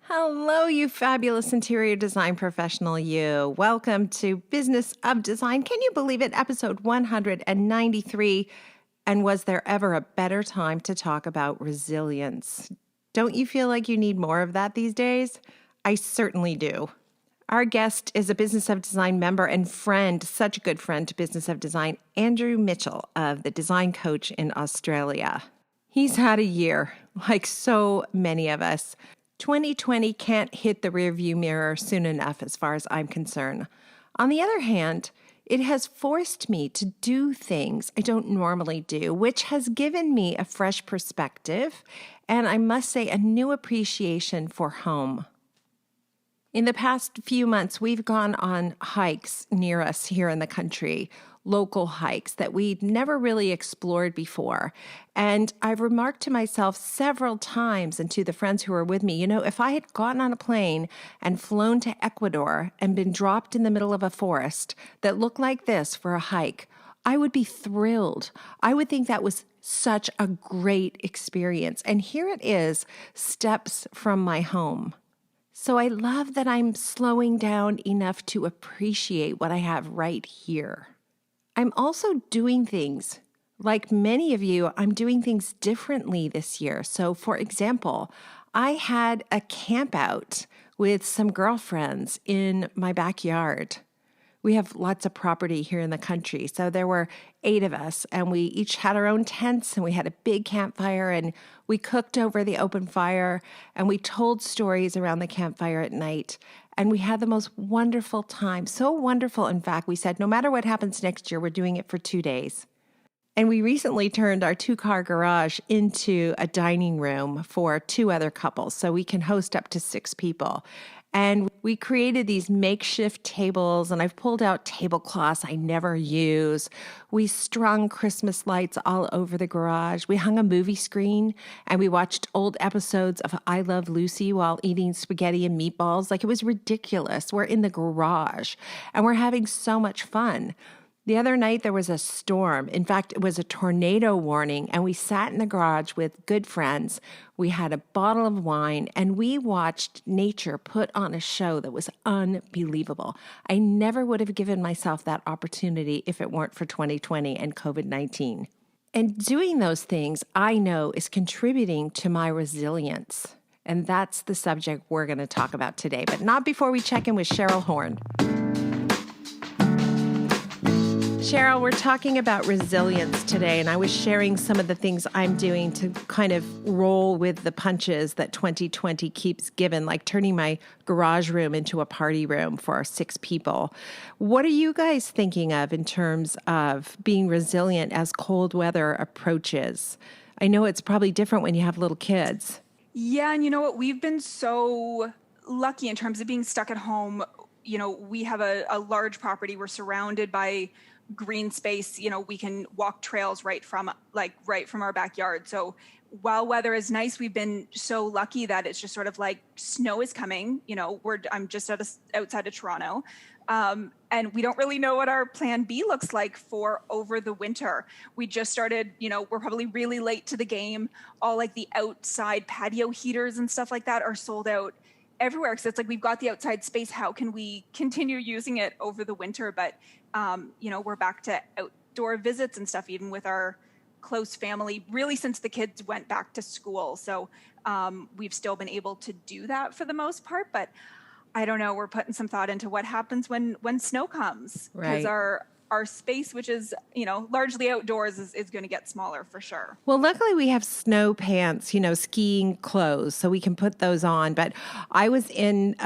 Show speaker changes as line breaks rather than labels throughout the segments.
Hello, you fabulous interior design professional, you. Welcome to Business of Design. Can you believe it? Episode 193. And was there ever a better time to talk about resilience? Don't you feel like you need more of that these days? I certainly do. Our guest is a Business of Design member and friend, such a good friend to Business of Design, Andrew Mitchell of the Design Coach in Australia. He's had a year, like so many of us. 2020 can't hit the rearview mirror soon enough as far as I'm concerned. On the other hand, it has forced me to do things I don't normally do, which has given me a fresh perspective and I must say a new appreciation for home. In the past few months, we've gone on hikes near us here in the country, local hikes that we'd never really explored before. And I've remarked to myself several times and to the friends who were with me, if I had gotten on a plane and flown to Ecuador and been dropped in the middle of a forest that looked like this for a hike, I would be thrilled. I would think that was such a great experience. And here it is, steps from my home. So I love that I'm slowing down enough to appreciate what I have right here. I'm also doing things. Like many of you, I'm doing things differently this year. So for example, I had a camp out with some girlfriends in my backyard. We have lots of property here in the country. So there were 8 of us and we each had our own tents and we had a big campfire and we cooked over the open fire and we told stories around the campfire at night. And we had the most wonderful time. So wonderful, in fact, we said, no matter what happens next year, we're doing it for 2 days. And we recently turned our 2-car garage into a dining room for 2 other couples, so we can host up to 6 people. And we created these makeshift tables, and I've pulled out tablecloths I never use. We strung Christmas lights all over the garage. We hung a movie screen, and we watched old episodes of I Love Lucy while eating spaghetti and meatballs. Like, it was ridiculous. We're in the garage, and we're having so much fun. The other night, there was a storm. In fact, it was a tornado warning, and we sat in the garage with good friends. We had a bottle of wine, and we watched nature put on a show that was unbelievable. I never would have given myself that opportunity if it weren't for 2020 and COVID-19. And doing those things, I know, is contributing to my resilience. And that's the subject we're going to talk about today, but not before we check in with Cheryl Horn. Cheryl, we're talking about resilience today, and I was sharing some of the things I'm doing to kind of roll with the punches that 2020 keeps giving, like turning my garage room into a party room for 6 people. What are you guys thinking of in terms of being resilient as cold weather approaches? I know it's probably different when you have little kids.
Yeah, and you know what? We've been so lucky in terms of being stuck at home. We have a large property. We're surrounded by green space. We can walk trails right from our backyard. So while weather is nice, we've been so lucky that it's just sort of like snow is coming. I'm just outside of Toronto. And we don't really know what our plan B looks like for over the winter. We just started, we're probably really late to the game. All like the outside patio heaters and stuff like that are sold out everywhere. Because it's like, we've got the outside space. How can we continue using it over the winter? But, we're back to outdoor visits and stuff, even with our close family, really since the kids went back to school. So we've still been able to do that for the most part. But I don't know, we're putting some thought into what happens when snow comes. Because our space, which is, largely outdoors, is going to get smaller for sure.
Well, luckily we have snow pants, skiing clothes, so we can put those on. But I was in,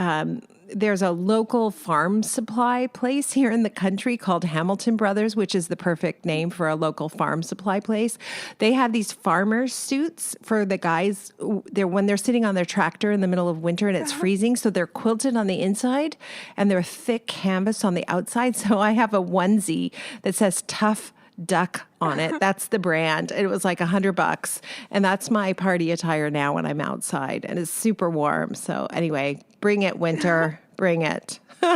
there's a local farm supply place here in the country called Hamilton Brothers, which is the perfect name for a local farm supply place. They have these farmer suits for the guys when they're sitting on their tractor in the middle of winter and it's freezing. So they're quilted on the inside and they're thick canvas on the outside. So I have a onesie that says Tough Duck on it. That's the brand. It was like $100. And that's my party attire now when I'm outside. And it's super warm. So anyway, bring it, winter. Bring it. All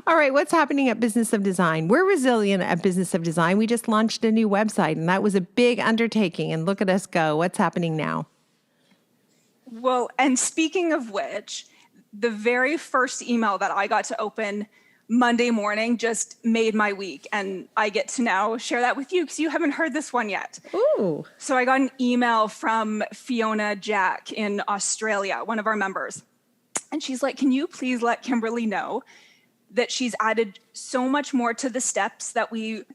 right. What's happening at Business of Design? We're resilient at Business of Design. We just launched a new website and that was a big undertaking. And look at us go. What's happening now?
Well, and speaking of which, the very first email that I got to open Monday morning just made my week. And I get to now share that with you because you haven't heard this one yet.
Ooh.
So I got an email from Fiona Jack in Australia, one of our members. And she's like, can you please let Kimberly know that she's added so much more to the steps that we've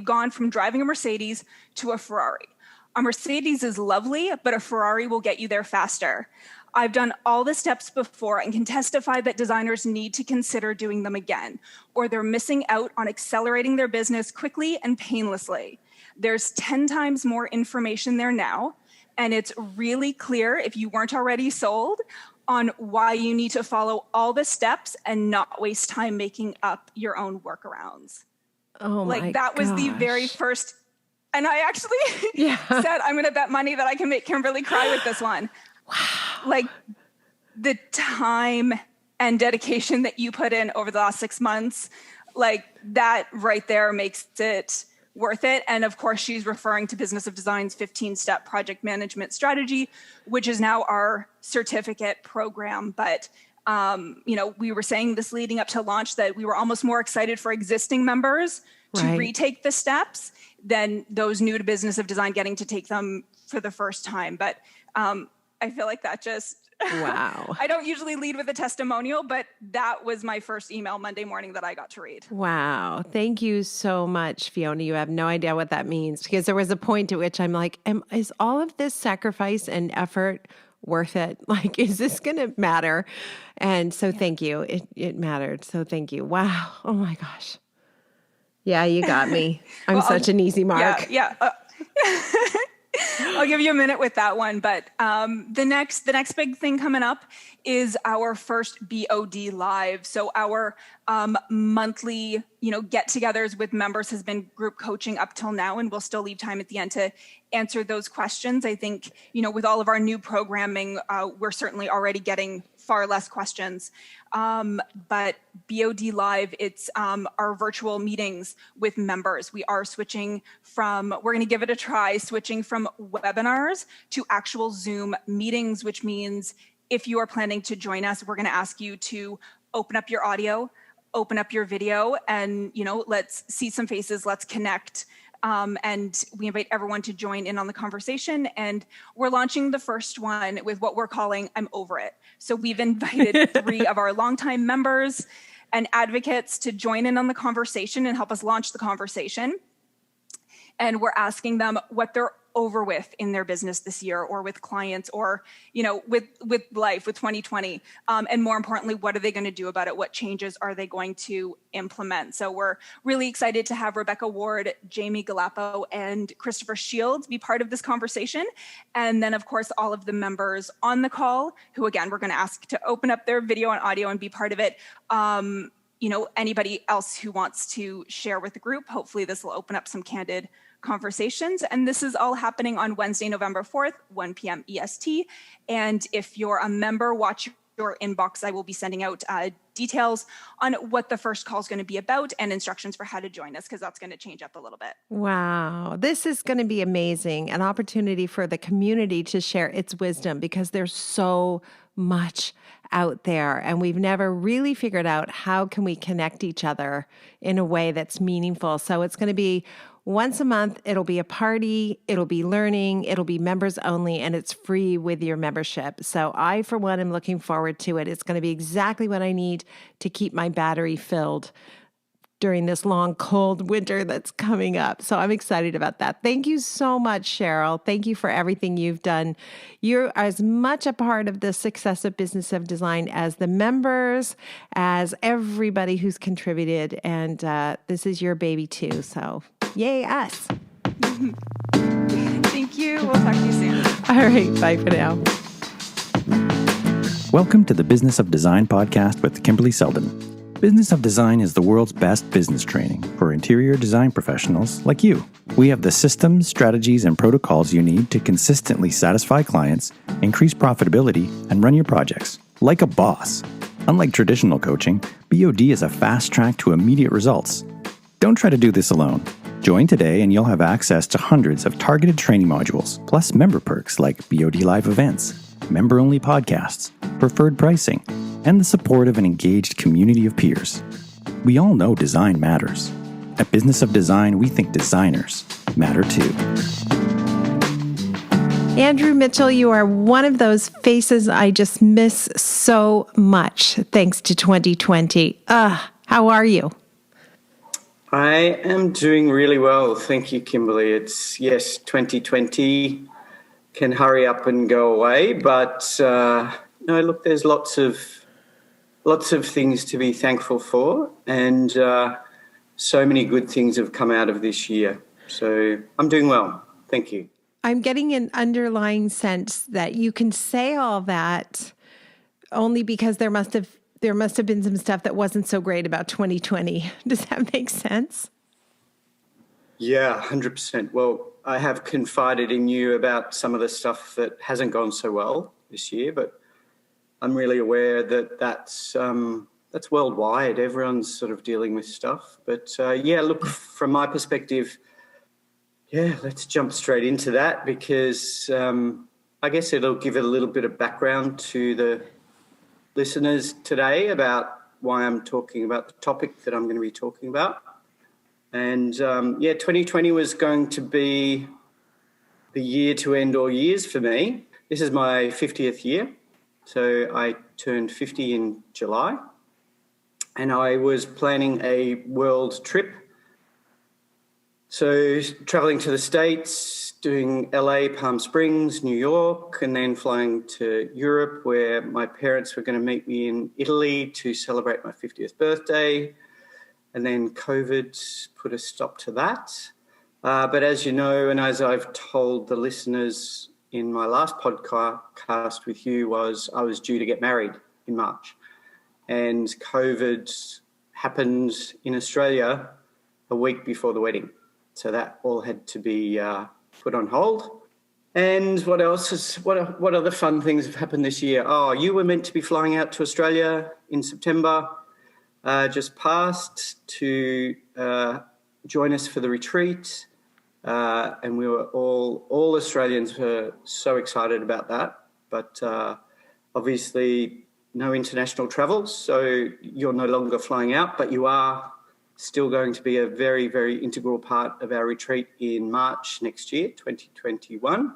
gone from driving a Mercedes to a Ferrari. A Mercedes is lovely, but a Ferrari will get you there faster. I've done all the steps before and can testify that designers need to consider doing them again, or they're missing out on accelerating their business quickly and painlessly. There's 10 times more information there now, and it's really clear, if you weren't already sold, on why you need to follow all the steps and not waste time making up your own workarounds.
Oh my
Like that was the very first, and I actually said, I'm going to bet money that I can make Kimberly cry with this one. Wow. Like the time and dedication that you put in over the last 6 months, like that right there makes it worth it. And of course, she's referring to Business of Design's 15-step project management strategy, which is now our certificate program. But, we were saying this leading up to launch that we were almost more excited for existing members to retake the steps than those new to Business of Design getting to take them for the first time. But I feel like that just...
Wow.
I don't usually lead with a testimonial, but that was my first email Monday morning that I got to read.
Wow. Thank you so much, Fiona. You have no idea what that means, because there was a point at which I'm like, is all of this sacrifice and effort worth it? Like, is this going to matter? And so thank you. It mattered. So thank you. Wow. Oh my gosh. Yeah, you got me. I'm such an easy mark.
Yeah. I'll give you a minute with that one. But the next big thing coming up is our first BOD Live. So our monthly, get-togethers with members has been group coaching up till now, and we'll still leave time at the end to answer those questions. I think, with all of our new programming, we're certainly already getting far less questions. But BOD Live, it's our virtual meetings with members. We are switching we're going to give it a try, switching from webinars to actual Zoom meetings, which means if you are planning to join us, we're going to ask you to open up your audio, open up your video, and, let's see some faces, let's connect. And we invite everyone to join in on the conversation. And we're launching the first one with what we're calling I'm Over It. So we've invited 3 of our longtime members and advocates to join in on the conversation and help us launch the conversation. And we're asking them what they're over with in their business this year, or with clients, or, with life, with 2020. And more importantly, what are they going to do about it? What changes are they going to implement? So we're really excited to have Rebecca Ward, Jamie Galapo, and Christopher Shields be part of this conversation. And then, of course, all of the members on the call, who, again, we're going to ask to open up their video and audio and be part of it. Anybody else who wants to share with the group, hopefully this will open up some candid conversations. And this is all happening on Wednesday, November 4th, 1 p.m. EST. And if you're a member, watch your inbox. I will be sending out details on what the first call is going to be about and instructions for how to join us, because that's going to change up a little bit.
Wow. This is going to be amazing. An opportunity for the community to share its wisdom, because there's so much out there, and we've never really figured out how can we connect each other in a way that's meaningful. So it's going to be once a month. It'll be a party, it'll be learning, it'll be members only, and it's free with your membership. So I, for one, am looking forward to it. It's going to be exactly what I need to keep my battery filled during this long, cold winter that's coming up. So I'm excited about that. Thank you so much, Cheryl. Thank you for everything you've done. You're as much a part of the success of Business of Design as the members, as everybody who's contributed. And this is your baby too. So yay, us.
Thank you. We'll talk to you soon.
All right. Bye for now.
Welcome to the Business of Design podcast with Kimberly Selden. Business of Design is the world's best business training for interior design professionals like you. We have the systems, strategies, and protocols you need to consistently satisfy clients, increase profitability, and run your projects like a boss. Unlike traditional coaching, BOD is a fast track to immediate results. Don't try to do this alone. Join today and you'll have access to hundreds of targeted training modules, plus member perks like BOD Live events. member-only podcasts, preferred pricing, and the support of an engaged community of peers. We all know design matters. At Business of Design, we think designers matter too.
Andrew Mitchell, you are one of those faces I just miss so much thanks to 2020. How are you?
I am doing really well. Thank you, Kimberly. 2020 can hurry up and go away, but no, look, there's lots of things to be thankful for, and so many good things have come out of this year. So I'm doing well. Thank you.
I'm getting an underlying sense that you can say all that only because there must have been some stuff that wasn't so great about 2020. Does that make sense?
Yeah, 100%. Well, I have confided in you about some of the stuff that hasn't gone so well this year, but I'm really aware that that's worldwide. Everyone's sort of dealing with stuff. But look, from my perspective, let's jump straight into that because I guess it'll give it a little bit of background to the listeners today about why I'm talking about the topic that I'm going to be talking about. And 2020 was going to be the year to end all years for me. This is my 50th year. So I turned 50 in July, and I was planning a world trip. So traveling to the States, doing LA, Palm Springs, New York, and then flying to Europe where my parents were going to meet me in Italy to celebrate my 50th birthday. And then COVID put a stop to that. But as you know, and as I've told the listeners in my last podcast with you, I was due to get married in March. And COVID happened in Australia a week before the wedding. So that all had to be put on hold. And what other fun things have happened this year? Oh, you were meant to be flying out to Australia in September, just past, to join us for the retreat. And we were all Australians were so excited about that. But obviously no international travel, so you're no longer flying out, but you are still going to be a very, very integral part of our retreat in March next year, 2021.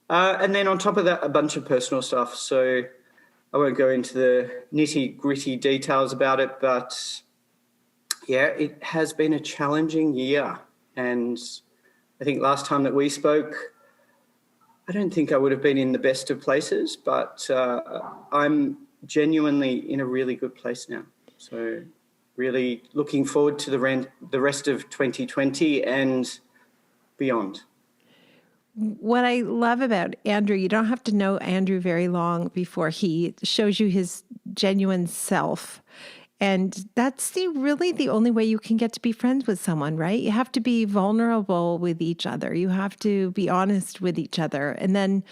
And then on top of that, a bunch of personal stuff. So I won't go into the nitty-gritty details about it, but it has been a challenging year. And I think last time that we spoke, I don't think I would have been in the best of places, but I'm genuinely in a really good place now. So really looking forward to the rest of 2020 and beyond.
What I love about Andrew, you don't have to know Andrew very long before he shows you his genuine self. And that's really the only way you can get to be friends with someone, right? You have to be vulnerable with each other. You have to be honest with each other. And then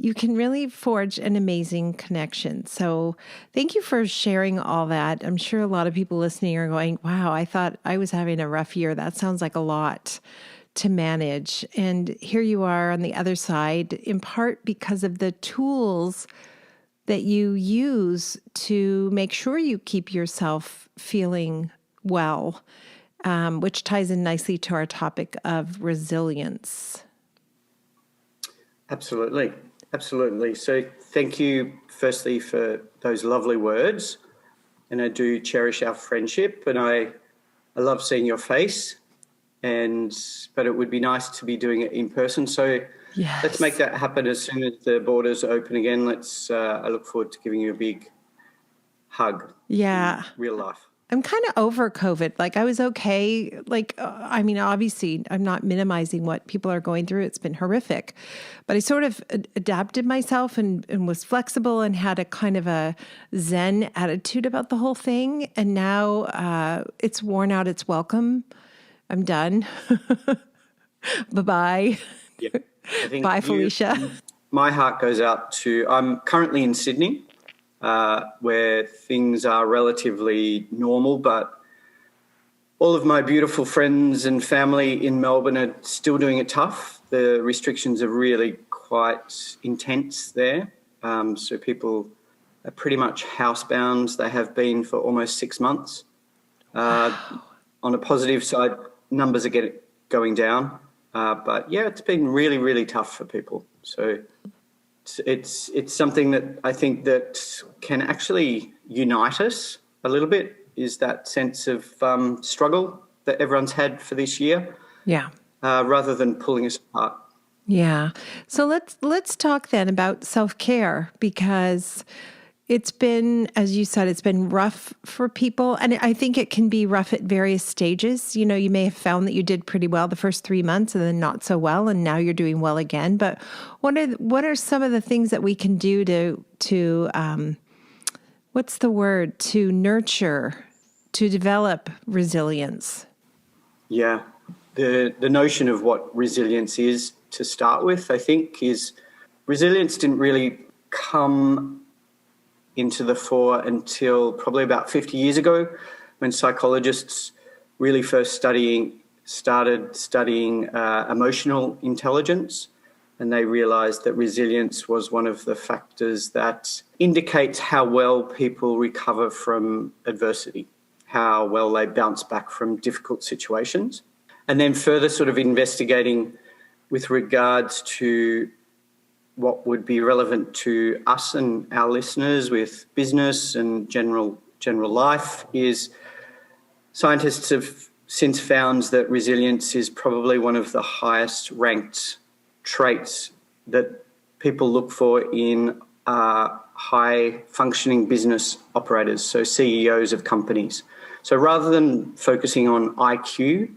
you can really forge an amazing connection. So thank you for sharing all that. I'm sure a lot of people listening are going, wow, I thought I was having a rough year. That sounds like a lot to manage. And here you are on the other side, in part because of the tools that you use to make sure you keep yourself feeling well, which ties in nicely to our topic of resilience.
Absolutely. So thank you, firstly, for those lovely words. And I do cherish our friendship, and I love seeing your face. But it would be nice to be doing it in person. So
yes,
let's make that happen as soon as the borders open again. I look forward to giving you a big hug.
Yeah.
In real life.
I'm kind of over COVID. Like I was okay. Obviously I'm not minimizing what people are going through. It's been horrific, but I sort of adapted myself and was flexible and had a kind of a Zen attitude about the whole thing. And now it's worn out its welcome. I'm done. Bye-bye.
Yeah.
Bye, Felicia.
My heart goes out to, I'm currently in Sydney, where things are relatively normal, but all of my beautiful friends and family in Melbourne are still doing it tough. The restrictions are really quite intense there. So people are pretty much housebound. They have been for almost 6 months. On a positive side, numbers are going down. But yeah, it's been really, really tough for people. So it's something that I think that can actually unite us a little bit, is that sense of struggle that everyone's had for this year.
Yeah.
Rather than pulling us apart.
Yeah. So let's talk then about self-care, because it's been, as you said, it's been rough for people. And I think it can be rough at various stages. You know, you may have found that you did pretty well the first 3 months and then not so well, and now you're doing well again. But what are some of the things that we can do to what's the word? To nurture, to develop resilience?
Yeah. The notion of what resilience is, to start with, I think, is resilience didn't really come into the fore until probably about 50 years ago, when psychologists really first started studying emotional intelligence, and they realized that resilience was one of the factors that indicates how well people recover from adversity, how well they bounce back from difficult situations. And then further sort of investigating with regards to what would be relevant to us and our listeners with business and general life, is scientists have since found that resilience is probably one of the highest ranked traits that people look for in high functioning business operators, so CEOs of companies. So rather than focusing on IQ,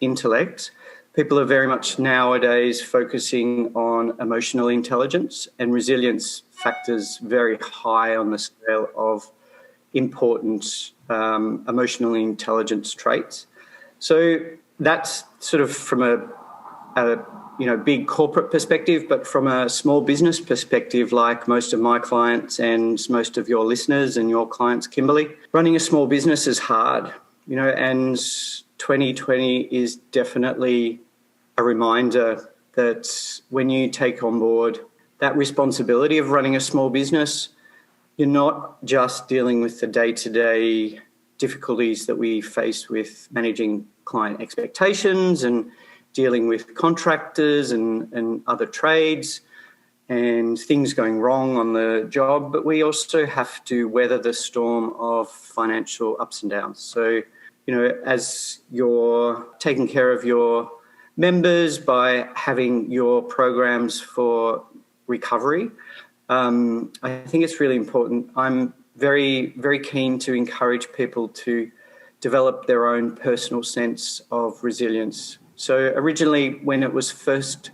intellect, people are very much nowadays focusing on emotional intelligence, and resilience factors very high on the scale of important emotional intelligence traits. So that's sort of from a big corporate perspective, but from a small business perspective, like most of my clients and most of your listeners and your clients, Kimberly, running a small business is hard, and 2020 is definitely a reminder that when you take on board that responsibility of running a small business, you're not just dealing with the day-to-day difficulties that we face with managing client expectations and dealing with contractors and other trades and things going wrong on the job, but we also have to weather the storm of financial ups and downs. So, as you're taking care of your members by having your programs for recovery, I think it's really important. I'm very, very keen to encourage people to develop their own personal sense of resilience. So originally, when it was first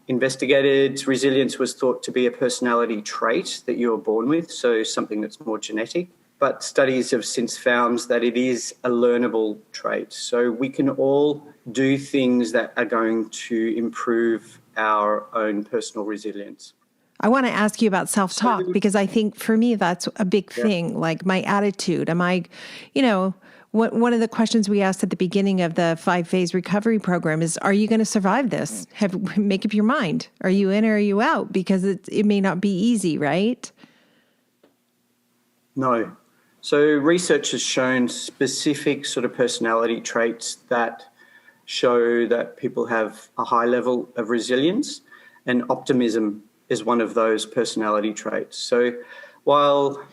investigated, resilience was thought to be a personality trait that you were born with, so something that's more genetic. But studies have since found that it is a learnable trait. So we can all do things that are going to improve our own personal resilience.
I want to ask you about self-talk, because I think for me, that's a big thing, like my attitude. Am I, one of the questions we asked at the beginning of the 5-phase recovery program is, are you going to survive this? Make up your mind. Are you in or are you out? Because it may not be easy, right?
No. So research has shown specific sort of personality traits that show that people have a high level of resilience, and optimism is one of those personality traits. So while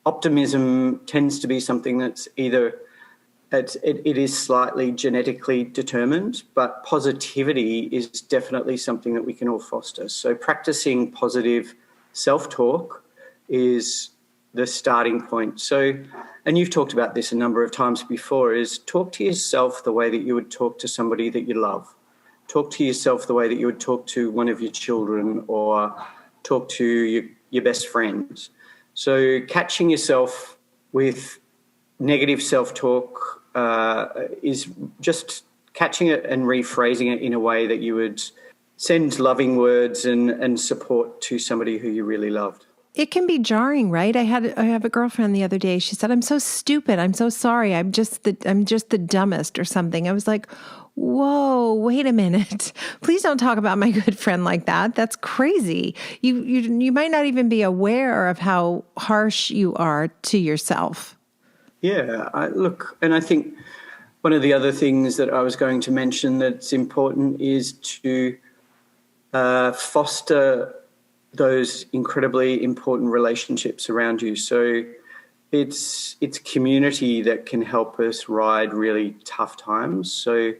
optimism tends to be something that's either it is slightly genetically determined, but positivity is definitely something that we can all foster. So practicing positive self-talk is the starting point. So, and you've talked about this a number of times before, is talk to yourself the way that you would talk to somebody that you love. Talk to yourself the way that you would talk to one of your children or talk to your best friends. So catching yourself with negative self-talk is just catching it and rephrasing it in a way that you would send loving words and support to somebody who you really loved.
It can be jarring, right? I have a girlfriend the other day. She said, "I'm so stupid. I'm so sorry. I'm just the dumbest," or something. I was like, "Whoa, wait a minute. Please don't talk about my good friend like that. That's crazy. You might not even be aware of how harsh you are to yourself."
Yeah, look, and I think one of the other things that I was going to mention that's important is to foster those incredibly important relationships around you. So it's community that can help us ride really tough times. So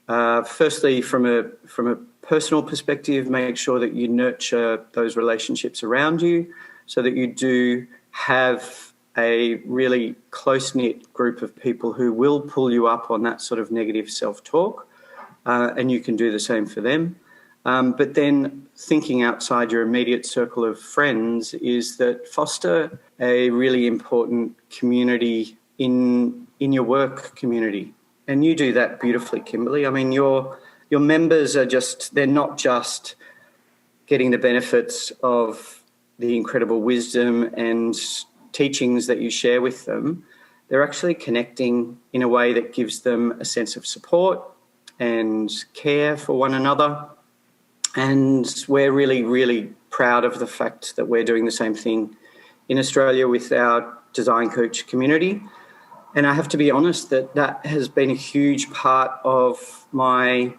firstly, from a personal perspective, make sure that you nurture those relationships around you so that you do have a really close-knit group of people who will pull you up on that sort of negative self-talk, and you can do the same for them. But then thinking outside your immediate circle of friends is that foster a really important community in your work community. And you do that beautifully, Kimberly. I mean, your members are they're not just getting the benefits of the incredible wisdom and teachings that you share with them. They're actually connecting in a way that gives them a sense of support and care for one another. And we're really, really proud of the fact that we're doing the same thing in Australia with our design coach community. And I have to be honest that has been a huge part of my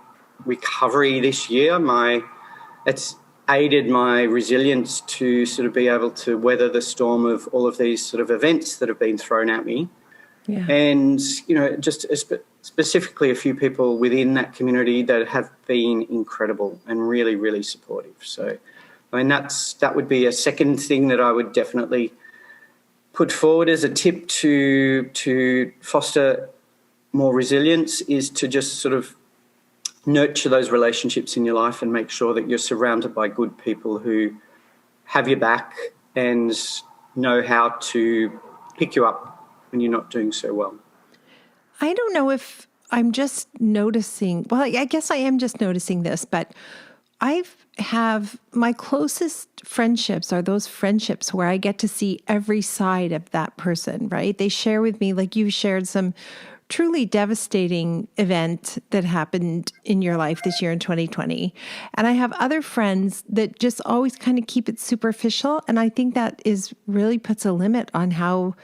recovery this year. It's aided my resilience to sort of be able to weather the storm of all of these sort of events that have been thrown at me. Yeah. And, just specifically a few people within that community that have been incredible and really, really supportive. So, I mean, that would be a second thing that I would definitely put forward as a tip to foster more resilience, is to just sort of nurture those relationships in your life and make sure that you're surrounded by good people who have your back and know how to pick you up when you're not doing so well.
I don't know if I'm just noticing, well, I guess I am just noticing this, but I have my closest friendships are those friendships where I get to see every side of that person, right? They share with me, like you shared some truly devastating event that happened in your life this year in 2020. And I have other friends that just always kind of keep it superficial. And I think that really puts a limit on how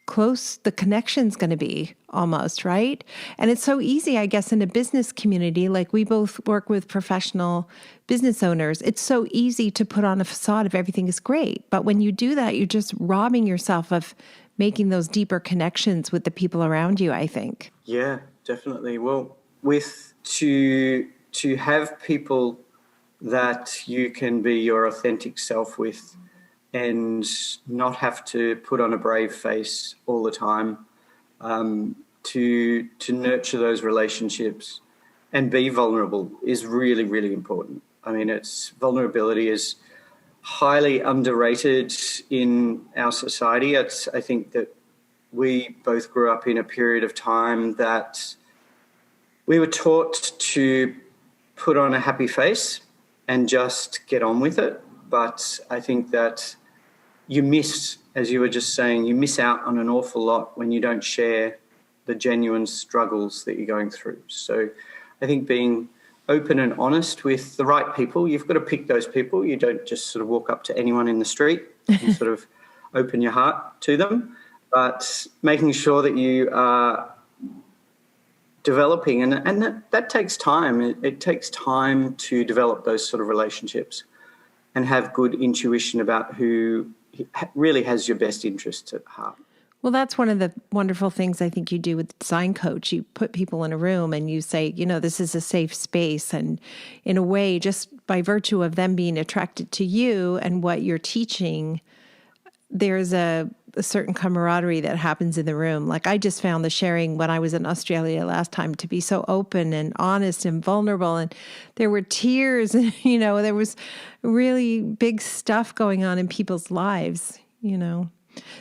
close the connection's going to be almost, right? And it's so easy, I guess, in a business community, like we both work with professional business owners, it's so easy to put on a facade of everything is great. But when you do that, you're just robbing yourself of making those deeper connections with the people around you, I think.
Yeah, definitely. Well, to have people that you can be your authentic self with and not have to put on a brave face all the time, to nurture those relationships and be vulnerable is really, really important. I mean, vulnerability is highly underrated in our society. I think that we both grew up in a period of time that we were taught to put on a happy face and just get on with it. But I think that you miss, as you were just saying, you miss out on an awful lot when you don't share the genuine struggles that you're going through. So I think being open and honest with the right people, you've got to pick those people. You don't just sort of walk up to anyone in the street and sort of open your heart to them, but making sure that you are developing, and that takes time. It takes time to develop those sort of relationships and have good intuition about who really has your best interests at heart.
Well, that's one of the wonderful things I think you do with the design coach. You put people in a room and you say, this is a safe space. And in a way, just by virtue of them being attracted to you and what you're teaching, there's a certain camaraderie that happens in the room. Like I just found the sharing when I was in Australia last time to be so open and honest and vulnerable. And there were tears and, there was really big stuff going on in people's lives,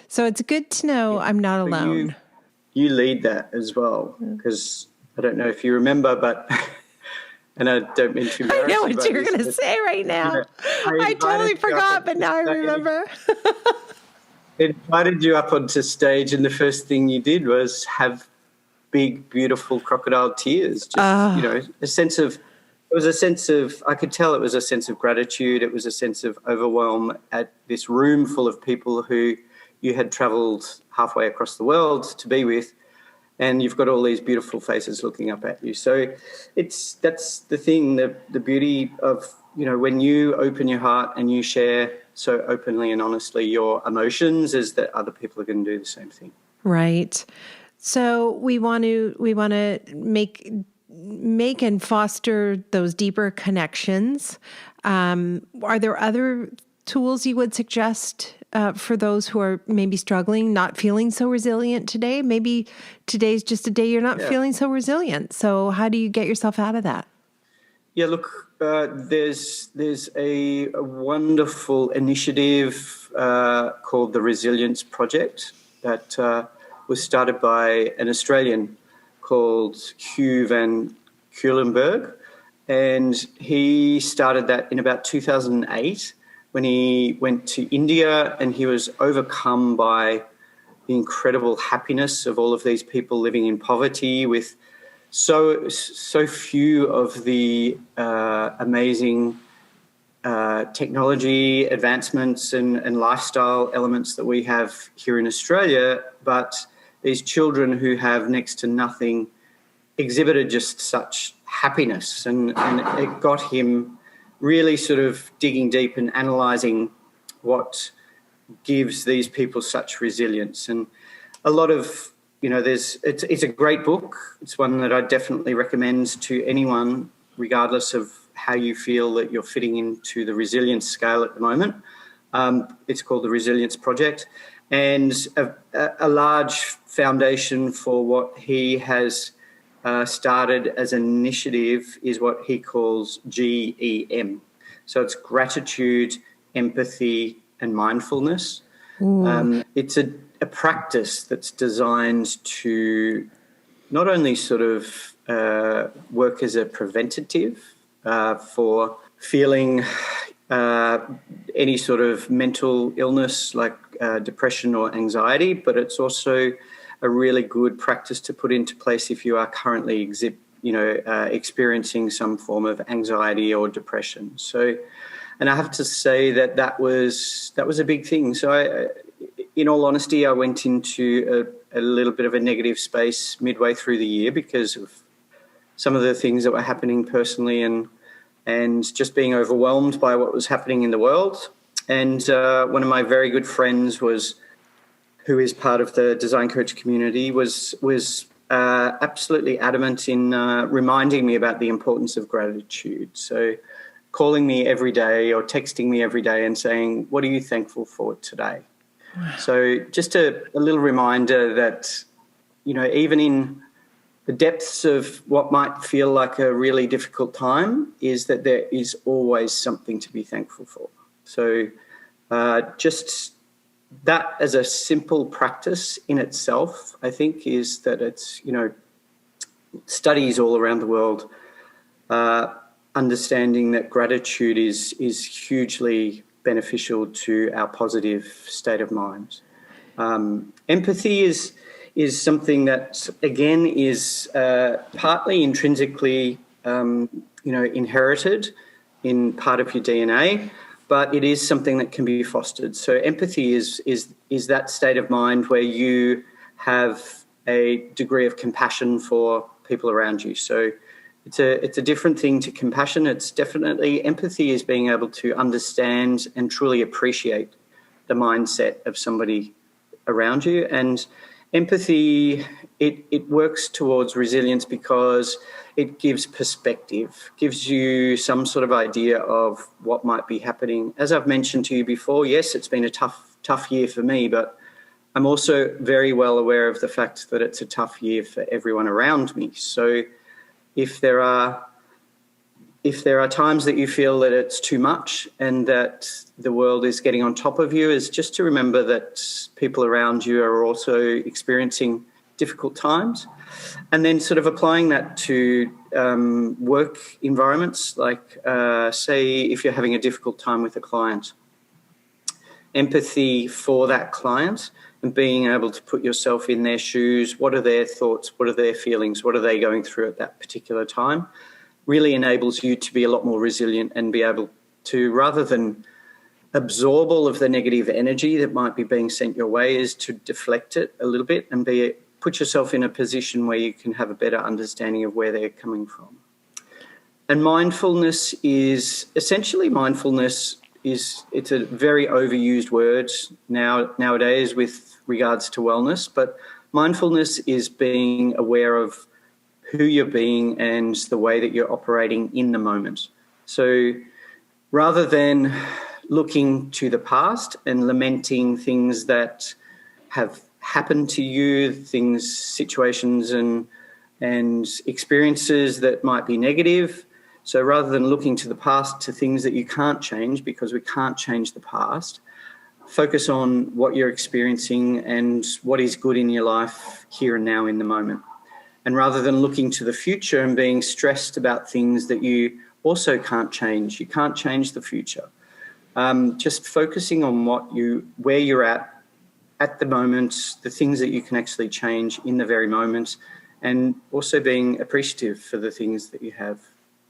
So it's good to know I'm not alone.
You lead that as well, because I don't know if you remember, but and I don't mean to embarrass
I know
you
what
by
you're
this,
going to
but,
say right now.
you know,
I
invited
totally
you up
forgot, but
onto
now I
stage.
remember.
Invited you up onto stage, and the first thing you did was have big, beautiful crocodile tears. Just, a sense of, it was a sense of, I could tell it was a sense of gratitude. It was a sense of overwhelm at this room full of people who you had travelled halfway across the world to be with. And you've got all these beautiful faces looking up at you. So that's the thing, the beauty of, when you open your heart and you share so openly and honestly your emotions, is that other people are going to do the same thing.
Right. So we want to make and foster those deeper connections. Are there other tools you would suggest for those who are maybe struggling, not feeling so resilient today? Maybe today's just a day you're not feeling so resilient. So how do you get yourself out of that?
Yeah, look, there's a wonderful initiative called the Resilience Project that was started by an Australian called Hugh van Cuylenburg, and he started that in about 2008 when he went to India, and he was overcome by the incredible happiness of all of these people living in poverty with so few of the amazing technology advancements and lifestyle elements that we have here in Australia, but these children who have next to nothing exhibited just such happiness, and it got him really sort of digging deep and analysing what gives these people such resilience. And a lot of, it's a great book. It's one that I definitely recommend to anyone, regardless of how you feel that you're fitting into the resilience scale at the moment. It's called the Resilience Project, and a large foundation for what he has started as an initiative is what he calls GEM. So it's gratitude, empathy, and mindfulness. It's a practice that's designed to not only sort of work as a preventative for feeling any sort of mental illness like depression or anxiety, but it's also a really good practice to put into place if you are currently experiencing some form of anxiety or depression. So, and I have to say that was a big thing. So in all honesty, I went into a little bit of a negative space midway through the year because of some of the things that were happening personally and just being overwhelmed by what was happening in the world. And one of my very good friends who is part of the design coach community was absolutely adamant in reminding me about the importance of gratitude. So calling me every day or texting me every day and saying, what are you thankful for today? Wow. So just a little reminder that, even in the depths of what might feel like a really difficult time, is that there is always something to be thankful for. So just that as a simple practice in itself, I think, is that it's, studies all around the world understanding that gratitude is hugely beneficial to our positive state of mind. Empathy is something that, again, is partly intrinsically, inherited in part of your DNA, but it is something that can be fostered. So empathy is that state of mind where you have a degree of compassion for people around you. So it's a different thing to compassion. It's definitely, empathy is being able to understand and truly appreciate the mindset of somebody around you. And empathy, it works towards resilience because it gives perspective, gives you some sort of idea of what might be happening. As I've mentioned to you before, yes, it's been a tough year for me, but I'm also very well aware of the fact that it's a tough year for everyone around me. So if there are times that you feel that it's too much and that the world is getting on top of you, is just to remember that people around you are also experiencing difficult times, and then sort of applying that to work environments, like say if you're having a difficult time with a client, empathy for that client and being able to put yourself in their shoes. What are their thoughts? What are their feelings? What are they going through at that particular time? Really enables you to be a lot more resilient and be able to, rather than absorb all of the negative energy that might be being sent your way, is to deflect it a little bit and put yourself in a position where you can have a better understanding of where they're coming from. And mindfulness is it's a very overused word nowadays with regards to wellness, but mindfulness is being aware of who you're being and the way that you're operating in the moment. So rather than looking to the past and lamenting things that have happened to you, situations and experiences that might be negative. So rather than looking to the past, to things that you can't change, because we can't change the past, focus on what you're experiencing and what is good in your life here and now in the moment. And rather than looking to the future and being stressed about things that you also can't change, you can't change the future. Just focusing on where you're at the moment, the things that you can actually change in the very moment, and also being appreciative for the things that you have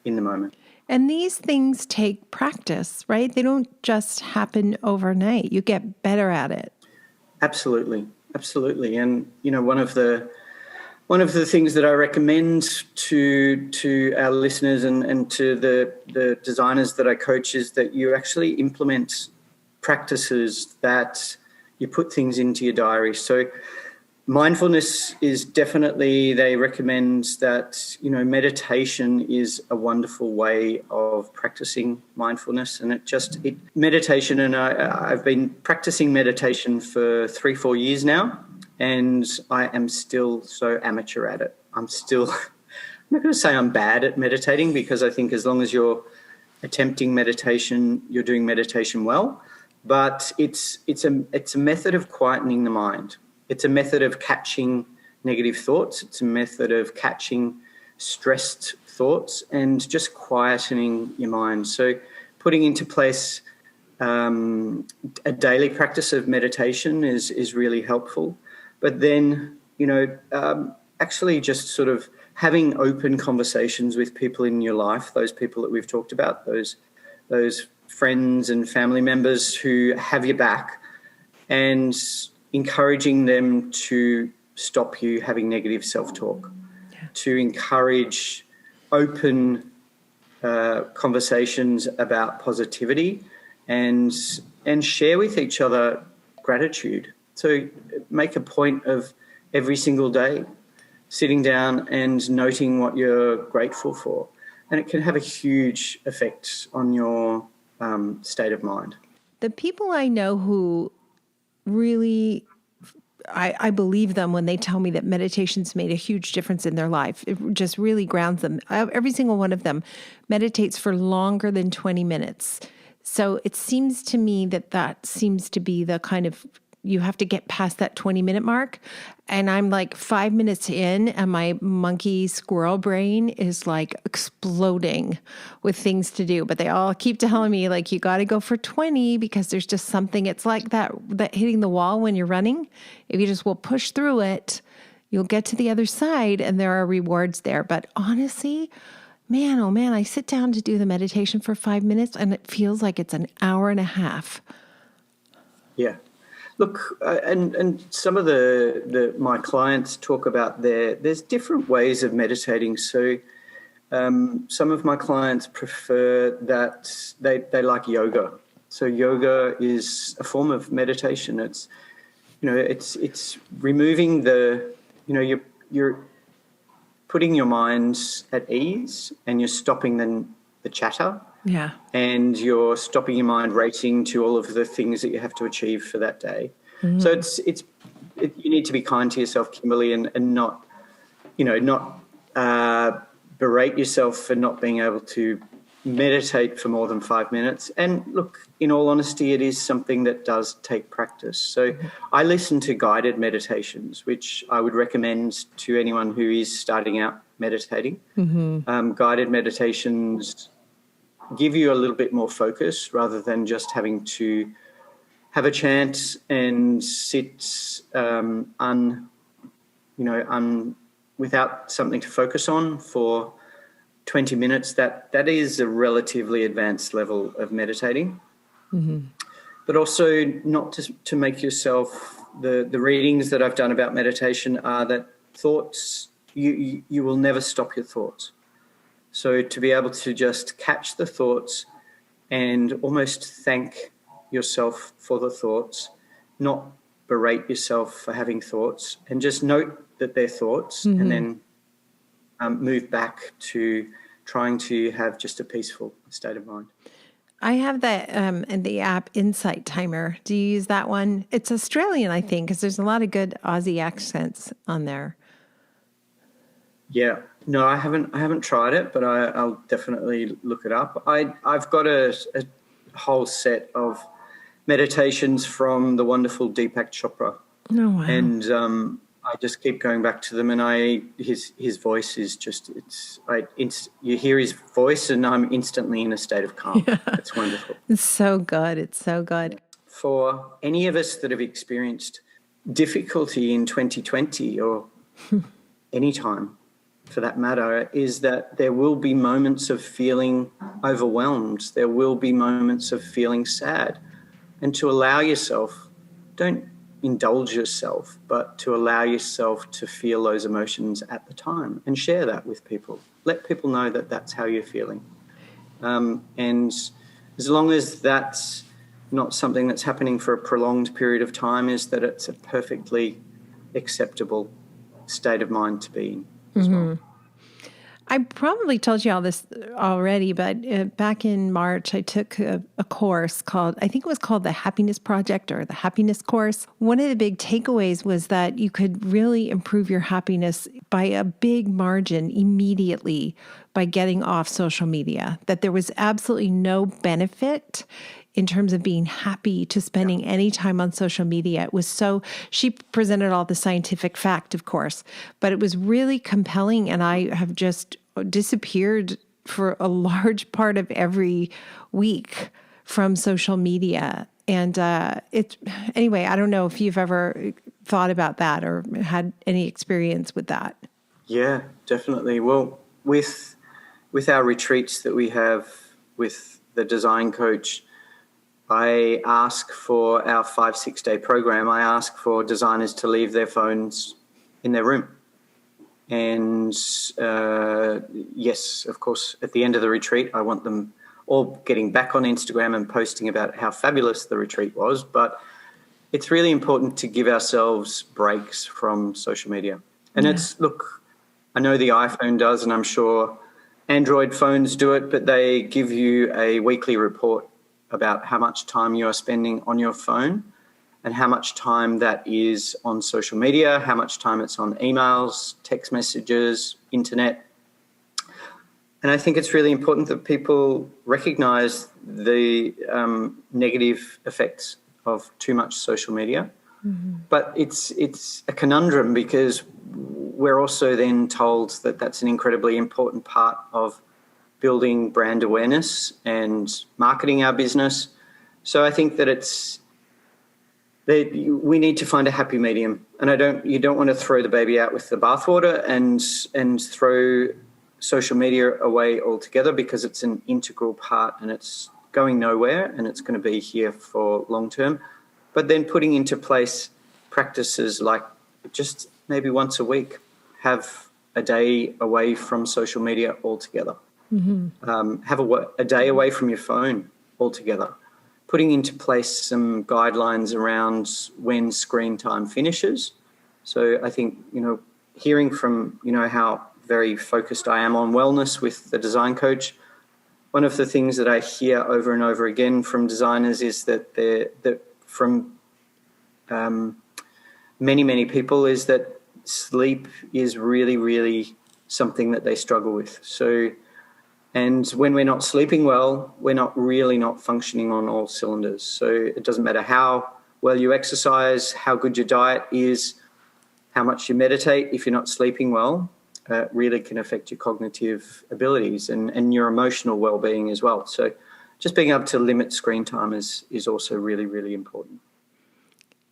in the moment.
And these things take practice, right? They don't just happen overnight. You get better at it.
Absolutely. And, one of the things that I recommend to our listeners and to the designers that I coach is that you actually implement practices that you put things into your diary. So mindfulness is definitely, they recommend that, meditation is a wonderful way of practicing mindfulness. And meditation, and I've been practicing meditation for 3-4 years now, and I am still so amateur at it. I'm not going to say I'm bad at meditating, because I think as long as you're attempting meditation, you're doing meditation well. But it's a method of quietening the mind. It's a method of catching negative thoughts. It's a method of catching stressed thoughts and just quietening your mind. So putting into place a daily practice of meditation is really helpful. But then, actually just sort of having open conversations with people in your life, those people that we've talked about, those friends and family members who have your back, and encouraging them to stop you having negative self-talk, to encourage open conversations about positivity and share with each other gratitude. So make a point of every single day sitting down and noting what you're grateful for. And it can have a huge effect on your state of mind.
The people I know who really, I believe them when they tell me that meditation's made a huge difference in their life. It just really grounds them. Every single one of them meditates for longer than 20 minutes. So it seems to me that seems to be the kind of, you have to get past that 20-minute mark. And I'm like 5 minutes in and my monkey squirrel brain is like exploding with things to do. But they all keep telling me, like, you got to go for 20 because there's just something. It's like that hitting the wall when you're running. If you just will push through it, you'll get to the other side and there are rewards there. But honestly, man, oh man, I sit down to do the meditation for 5 minutes and it feels like it's an hour and a half.
Yeah. Look, and some of my clients talk about there's different ways of meditating. So some of my clients prefer that they like yoga. So yoga is a form of meditation. It's, it's removing you're putting your mind at ease and you're stopping the chatter.
Yeah.
And you're stopping your mind racing to all of the things that you have to achieve for that day. Mm-hmm. So you need to be kind to yourself, Kimberly, and not berate yourself for not being able to meditate for more than 5 minutes. And look, in all honesty, it is something that does take practice. So I listen to guided meditations, which I would recommend to anyone who is starting out meditating. Guided meditations give you a little bit more focus rather than just having to have a chant and sit without something to focus on for 20 minutes. That is a relatively advanced level of meditating. But also not to make yourself, the readings that I've done about meditation are that thoughts, you will never stop your thoughts. So to be able to just catch the thoughts and almost thank yourself for the thoughts, not berate yourself for having thoughts, and just note that they're thoughts, and then move back to trying to have just a peaceful state of mind.
I have the app Insight Timer. Do you use that one? It's Australian, I think, because there's a lot of good Aussie accents on there.
Yeah, no, I haven't tried it, but I'll definitely look it up. I've got a whole set of meditations from the wonderful Deepak Chopra.
Oh, wow.
And I just keep going back to them, and his voice is just, you hear his voice and I'm instantly in a state of calm. Yeah. It's wonderful.
It's so good. It's so good.
For any of us that have experienced difficulty in 2020 or any time for that matter, is that there will be moments of feeling overwhelmed. There will be moments of feeling sad. And to allow yourself, don't indulge yourself, but to allow yourself to feel those emotions at the time and share that with people. Let people know that that's how you're feeling. And as long as that's not something that's happening for a prolonged period of time, is that it's a perfectly acceptable state of mind to be in as well.
I probably told you all this already, but back in March, I took a course I think it was called the Happiness Project or the Happiness Course. One of the big takeaways was that you could really improve your happiness by a big margin immediately by getting off social media, that there was absolutely no benefit in terms of being happy to spending any time on social media. It was she presented all the scientific fact, of course, but it was really compelling. And I have just disappeared for a large part of every week from social media. And anyway, I don't know if you've ever thought about that or had any experience with that.
Yeah, definitely. Well, with our retreats that we have with the design coach, I ask for our 5-6 day program, I ask for designers to leave their phones in their room. And yes, of course, at the end of the retreat, I want them all getting back on Instagram and posting about how fabulous the retreat was. But it's really important to give ourselves breaks from social media. And I know the iPhone does, and I'm sure Android phones do it, but they give you a weekly report about how much time you are spending on your phone and how much time that is on social media, how much time it's on emails, text messages, internet. And I think it's really important that people recognize the negative effects of too much social media. But it's a conundrum because we're also then told that that's an incredibly important part of building brand awareness and marketing our business. So I think that we need to find a happy medium. And you don't want to throw the baby out with the bathwater and throw social media away altogether, because it's an integral part and it's going nowhere and it's going to be here for long term. But then putting into place practices like just maybe once a week, have a day away from social media altogether. Have a day away from your phone altogether. Putting into place some guidelines around when screen time finishes. So I think, hearing from, how very focused I am on wellness with the design coach, one of the things that I hear over and over again from designers is that from many, many people is that sleep is really, really something that they struggle with. And when we're not sleeping well, we're not functioning on all cylinders. So it doesn't matter how well you exercise, how good your diet is, how much you meditate. If you're not sleeping well, really can affect your cognitive abilities and your emotional well-being as well. So just being able to limit screen time is also really, really important.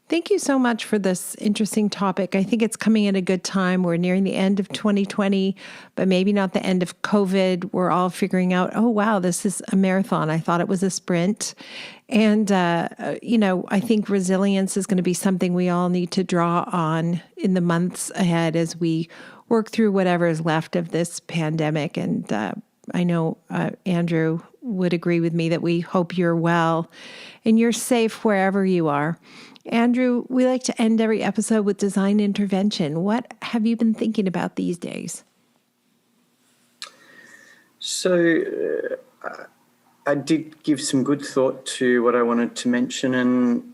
Thank you so much for this interesting topic. I think it's coming at a good time. We're nearing the end of 2020, but maybe not the end of COVID. We're all figuring out, oh, wow, this is a marathon. I thought it was a sprint. And, I think resilience is going to be something we all need to draw on in the months ahead as we work through whatever is left of this pandemic. And I know Andrew would agree with me that we hope you're well and you're safe wherever you are. Andrew, we like to end every episode with design intervention. What have you been thinking about these days?
So I did give some good thought to what I wanted to mention, and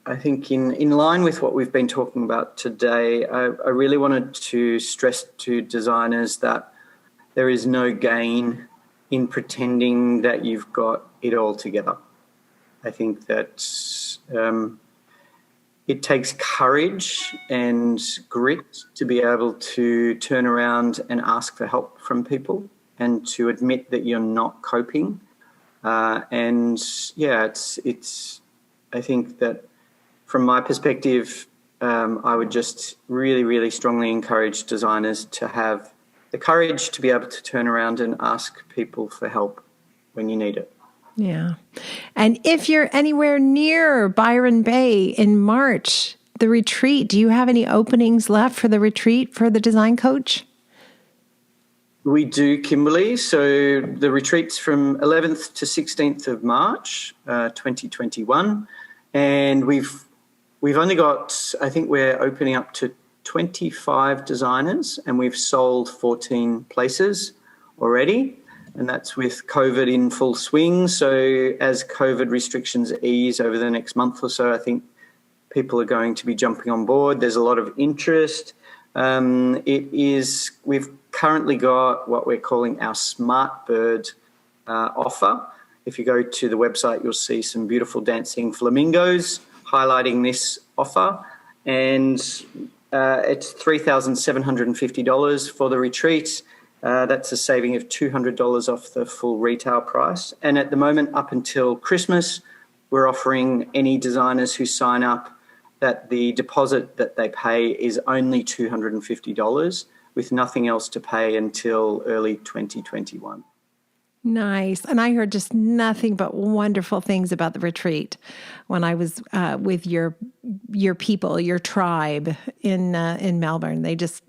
I think in line with what we've been talking about today, I really wanted to stress to designers that there is no gain in pretending that you've got it all together. I think that it takes courage and grit to be able to turn around and ask for help from people and to admit that you're not coping. It's I think that from my perspective, I would just really, really strongly encourage designers to have the courage to be able to turn around and ask people for help when you need it.
Yeah. And if you're anywhere near Byron Bay in March, the retreat, do you have any openings left for the retreat for the design coach?
We do, Kimberly. So the retreat's from 11th to 16th of March, 2021. And we've only got, I think we're opening up to 25 designers, and we've sold 14 places already. And that's with COVID in full swing. So as COVID restrictions ease over the next month or so, I think people are going to be jumping on board. There's a lot of interest. We've currently got what we're calling our Smart Bird offer. If you go to the website, you'll see some beautiful dancing flamingos highlighting this offer. And it's $3,750 for the retreat. That's a saving of $200 off the full retail price. And at the moment, up until Christmas, we're offering any designers who sign up that the deposit that they pay is only $250 with nothing else to pay until early 2021.
Nice. And I heard just nothing but wonderful things about the retreat when I was with your people, your tribe in Melbourne. They just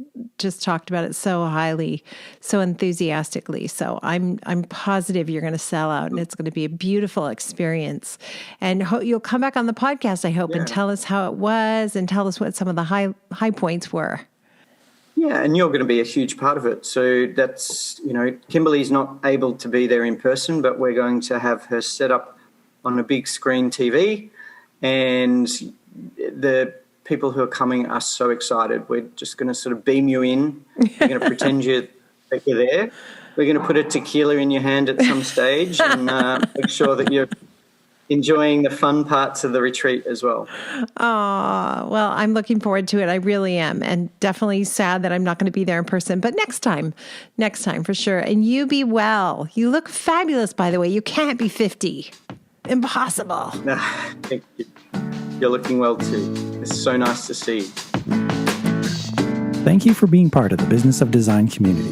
talked about it so highly, so enthusiastically. So I'm positive you're going to sell out, and it's going to be a beautiful experience. And you'll come back on the podcast, I hope, and tell us how it was, and tell us what some of the high points were.
Yeah, and you're going to be a huge part of it. So that's, Kimberly's not able to be there in person, but we're going to have her set up on a big screen TV, and the people who are coming are so excited. We're just going to sort of beam you in. We're going to pretend that you're there. We're going to put a tequila in your hand at some stage and make sure that you're enjoying the fun parts of the retreat as well.
Oh, well, I'm looking forward to it. I really am. And definitely sad that I'm not going to be there in person, but next time for sure. And you be well. You look fabulous, by the way. You can't be 50. Impossible.
Thank you. You're looking well too. It's so nice to see you.
Thank you for being part of the Business of Design community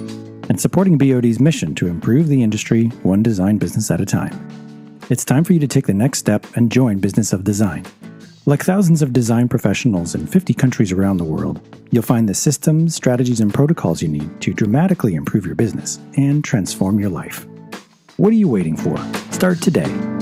and supporting BOD's mission to improve the industry one design business at a time. It's time for you to take the next step and join Business of Design. Like thousands of design professionals in 50 countries around the world, you'll find the systems, strategies, and protocols you need to dramatically improve your business and transform your life. What are you waiting for? Start today.